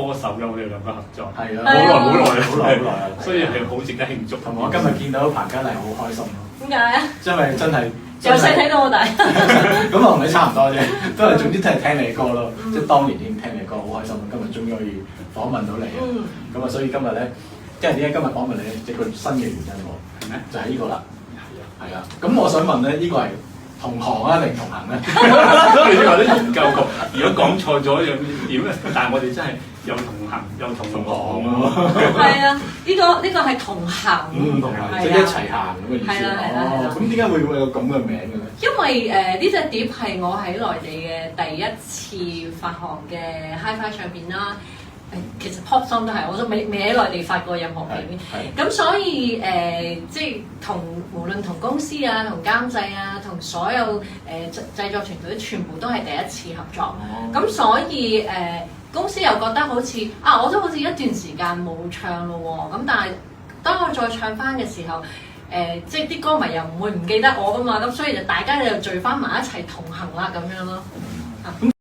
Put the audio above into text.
歌手有我哋兩個合作，係啊，好耐好耐啊！所以係好值得慶祝。同埋我今日見到彭嘉麗好開心咯，點解啊？因為真係由細睇到我大。咁我同你差唔多啫，都係總之都係聽你歌咯，即係當年已經聽你歌，好開心啊！今日終於可以訪問到你啊！咁啊，所以今日咧，即係點解今日訪問你咧？一個新嘅原因喎，係咩？就係呢個啦，係啊！咁我想問咧，呢個係同行啊定同行咧？你話啲研究過，如果講錯咗又點咧？但係我哋真係有同行有同行咯。係啊，呢個係同行，同行即係一齊行咁嘅意思。係啦。咁點解會有咁嘅名嘅咧？因為呢隻碟係我喺內地嘅第一次發行嘅 Hi-Fi 唱片啦。其實 Pop Song 都係，我都未喺內地發過任何片。咁所以即係無論同公司啊、同監製啊、同所有製作團隊，全部都係第一次合作。咁所以公司又覺得好似我都好似一段時間冇唱咯喎。咁但係當我再唱翻嘅時候，即係啲歌迷又唔會唔記得我噶嘛。咁所以就大家就聚翻埋一齊同行啦咁樣咯。